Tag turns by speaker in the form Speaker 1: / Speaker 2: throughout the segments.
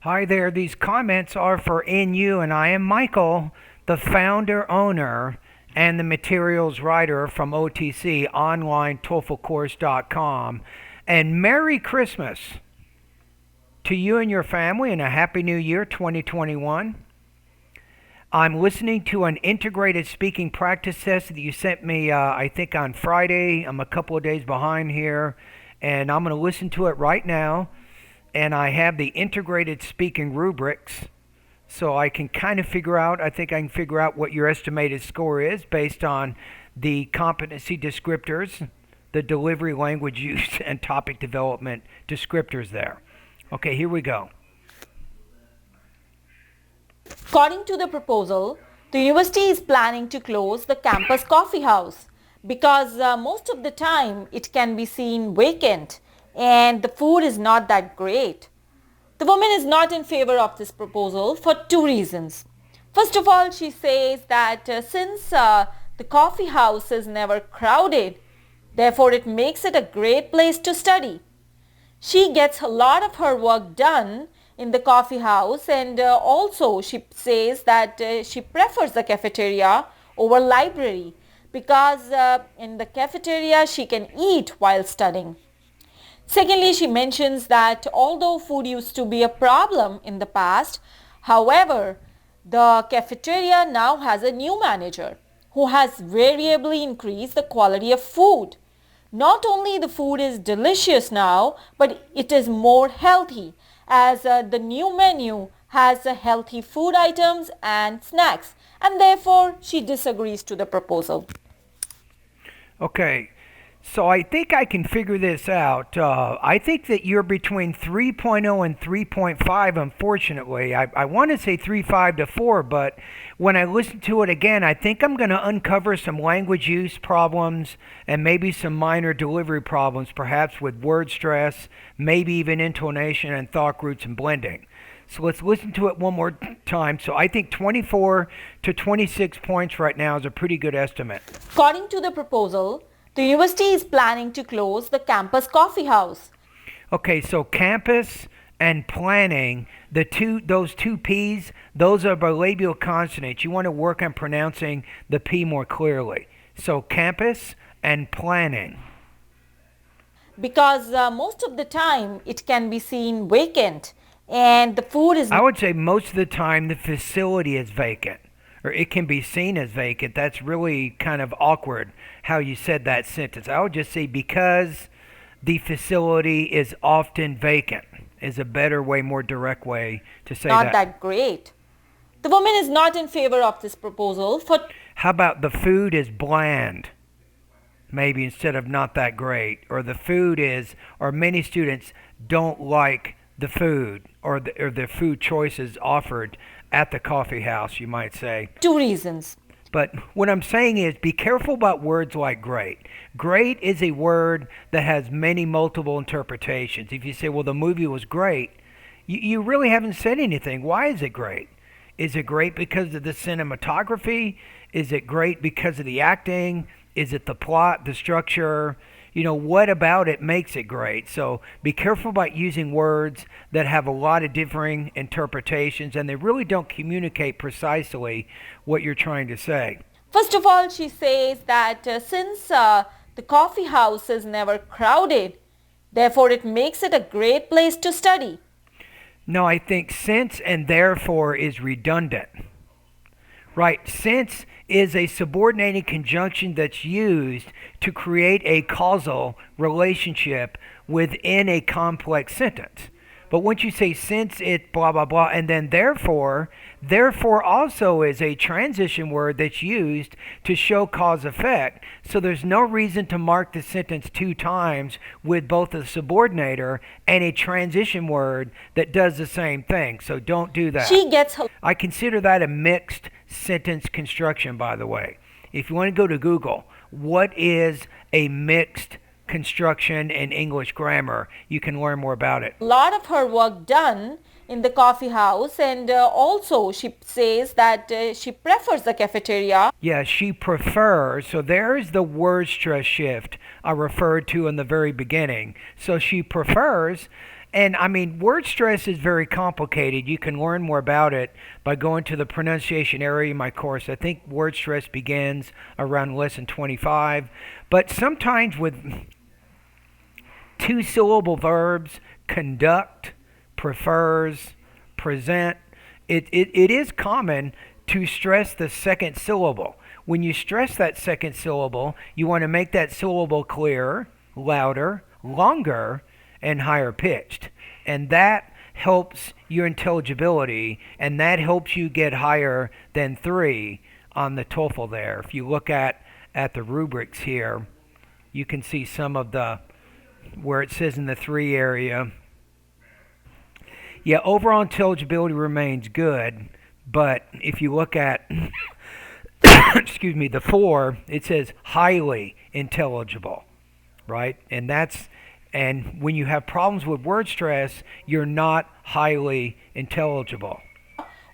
Speaker 1: Hi there. These comments are for NU, and I am Michael, the founder, owner, and the materials writer from OTC, online TOEFLcourse.com. And Merry Christmas to you and your family, and a Happy New Year 2021. I'm listening to an integrated speaking practice test that you sent me, I think, on Friday. I'm a couple of days behind here, and I'm going to listen to it right now. And I have the integrated speaking rubrics, so I can kind of figure out, I think I can figure out what your estimated score is based on the competency descriptors, the delivery, language use, and topic development descriptors there. Okay, here we go.
Speaker 2: According to the proposal, the university is planning to close the campus coffee house because most of the time it can be seen vacant and the food is not that great. The woman is not in favor of this proposal for two reasons. First of all, she says that since the coffee house is never crowded, therefore it makes it a great place to study. She gets a lot of her work done in the coffee house, and also she says that she prefers the cafeteria over library because in the cafeteria she can eat while studying. Secondly, she mentions that although food used to be a problem in the past, however, the cafeteria now has a new manager who has variably increased the quality of food. Not only the food is delicious now, but it is more healthy as the new menu has healthy food items and snacks, and therefore she disagrees to the proposal.
Speaker 1: Okay, so I think I can figure this out. I think that you're between 3.0 and 3.5, unfortunately. I want to say 3.5 to 4, but when I listen to it again, I think I'm going to uncover some language use problems and maybe some minor delivery problems, perhaps with word stress, maybe even intonation and thought roots and blending. So let's listen to it one more time. So I think 24 to 26 points right now is a pretty good estimate.
Speaker 2: According to the proposal, the university is planning to close the campus coffee house.
Speaker 1: Okay, so campus and planning, those two P's, those are bilabial consonants. You want to work on pronouncing the P more clearly. So campus and planning.
Speaker 2: Because most of the time it can be seen vacant and the food is...
Speaker 1: I would say most of the time the facility is vacant, or it can be seen as vacant. That's really kind of awkward how you said that sentence. I would just say because the facility is often vacant is a better way, more direct way to say that.
Speaker 2: Not that great. The woman is not in favor of this proposal for...
Speaker 1: How about the food is bland? Maybe instead of not that great. Or the food is, or many students don't like the food, or the food choices offered at the coffee house, you might say.
Speaker 2: Two reasons.
Speaker 1: But what I'm saying is be careful about words like great. Great is a word that has many multiple interpretations. If you say, well, the movie was great, you really haven't said anything. Why is it great? Is it great because of the cinematography? Is it great because of the acting? Is it the plot, the structure? You know, what about it makes it great? So be careful about using words that have a lot of differing interpretations and they really don't communicate precisely what you're trying to say.
Speaker 2: First of all, she says that since the coffee house is never crowded, therefore it makes it a great place to study.
Speaker 1: No, I think since and therefore is redundant. Right, since is a subordinating conjunction that's used to create a causal relationship within a complex sentence. But once you say since it blah, blah, blah, and then therefore also is a transition word that's used to show cause effect. So there's no reason to mark the sentence two times with both a subordinator and a transition word that does the same thing. So don't do that. I consider that a mixed sentence construction, by the way. If you want to go to Google, what is a mixed construction in English grammar, you can learn more about it.
Speaker 2: A lot of her work done in the coffee house, and also she says that she prefers the cafeteria.
Speaker 1: Yeah, she prefers. So there's the word stress shift I referred to in the very beginning. So she prefers, And I mean, word stress is very complicated. You can learn more about it by going to the pronunciation area in my course. I think word stress begins around lesson 25. But sometimes with two syllable verbs, conduct, prefers, present, it is common to stress the second syllable. When you stress that second syllable, you want to make that syllable clearer, louder, longer, and higher pitched. And that helps your intelligibility, and that helps you get higher than 3 on the TOEFL there. If you look at the rubrics here, you can see some of the, where it says in the 3 area. Yeah, overall intelligibility remains good, but if you look at, excuse me, the 4, it says highly intelligible, right? And when you have problems with word stress, you're not highly intelligible.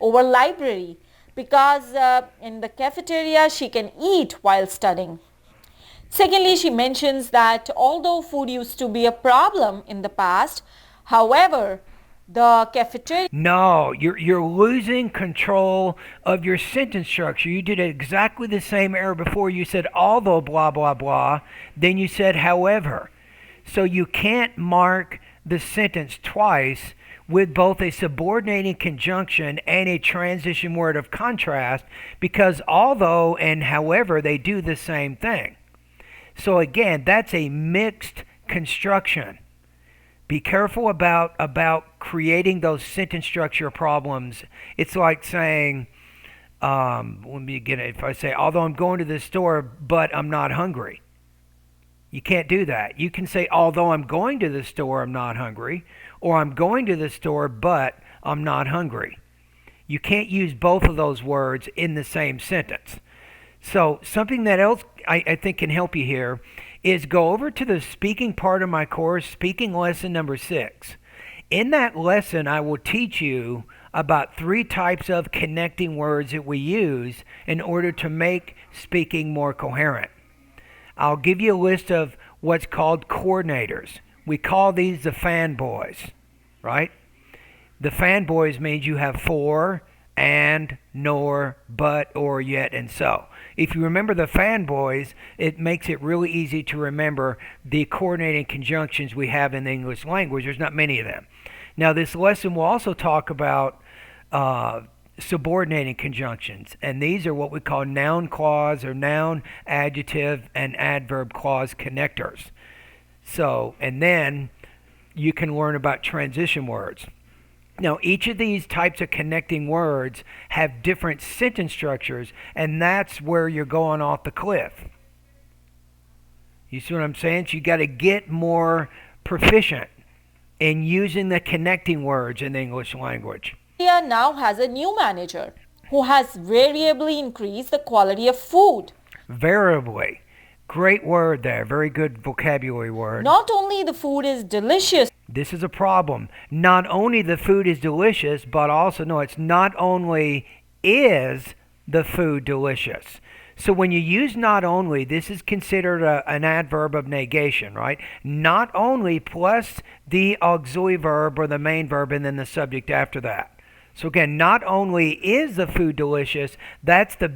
Speaker 2: Over library, because in the cafeteria she can eat while studying. Secondly, she mentions that although food used to be a problem in the past, however, the cafeteria...
Speaker 1: No, you're losing control of your sentence structure. You did exactly the same error before. You said although blah, blah, blah. Then you said however. So you can't mark the sentence twice with both a subordinating conjunction and a transition word of contrast, because although and however, they do the same thing. So again, that's a mixed construction. Be careful about creating those sentence structure problems. It's like saying, let me get it. If I say, although I'm going to the store, but I'm not hungry. You can't do that. You can say, although I'm going to the store, I'm not hungry, or I'm going to the store, but I'm not hungry. You can't use both of those words in the same sentence. So something that else I think can help you here is go over to the speaking part of my course, speaking lesson number 6. In that lesson, I will teach you about 3 types of connecting words that we use in order to make speaking more coherent. I'll give you a list of what's called coordinators. We call these the fanboys, right? The fanboys means you have for, and, nor, but, or, yet, and so. If you remember the fanboys, it makes it really easy to remember the coordinating conjunctions we have in the English language. There's not many of them. Now, this lesson will also talk about subordinating conjunctions, and these are what we call noun clause or noun, adjective, and adverb clause connectors. So, and then you can learn about transition words. Now, each of these types of connecting words have different sentence structures, and that's where you're going off the cliff. You see what I'm saying? So you got to get more proficient in using the connecting words in the English language.
Speaker 2: India now has a new manager who has variably increased the quality of food.
Speaker 1: Variably. Great word there. Very good vocabulary word.
Speaker 2: Not only the food is delicious.
Speaker 1: This is a problem. Not only the food is delicious, but also, no, it's not only is the food delicious. So when you use not only, this is considered an adverb of negation, right? Not only plus the auxiliary verb or the main verb and then the subject after that. So again, not only is the food delicious, that's a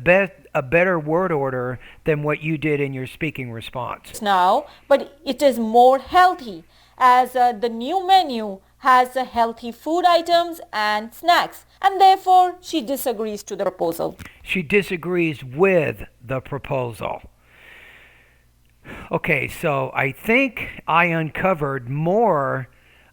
Speaker 1: better word order than what you did in your speaking response.
Speaker 2: Now, but it is more healthy, as the new menu has healthy food items and snacks, and therefore she disagrees to the proposal.
Speaker 1: She disagrees with the proposal. Okay, so I think I uncovered more.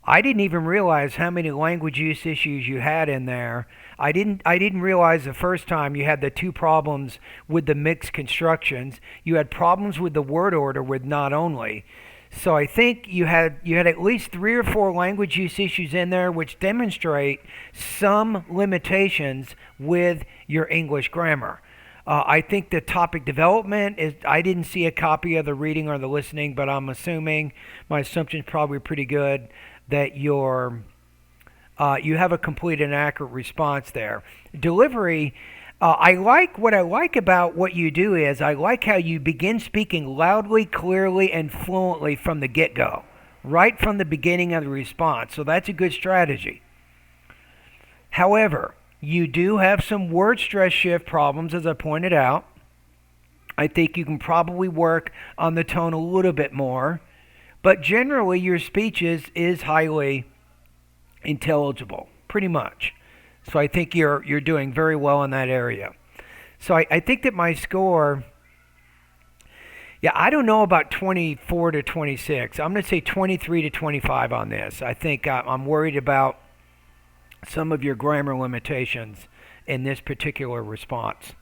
Speaker 1: I didn't even realize how many language use issues you had in there. I didn't realize the first time you had the 2 problems with the mixed constructions. You had problems with the word order with not only. So I think you had at least 3 or 4 language use issues in there which demonstrate some limitations with your English grammar. I think the topic development is, I didn't see a copy of the reading or the listening, but I'm assuming, my assumption is probably pretty good, that you have a complete and accurate response there. Delivery, what I like about what you do is I like how you begin speaking loudly, clearly, and fluently from the get-go, right from the beginning of the response. So that's a good strategy. However, you do have some word stress shift problems, as I pointed out. I think you can probably work on the tone a little bit more. But generally, your speech is highly intelligible, pretty much. So I think you're doing very well in that area. So I think that my score, yeah, I don't know about 24 to 26. I'm going to say 23 to 25 on this. I think I'm worried about some of your grammar limitations in this particular response.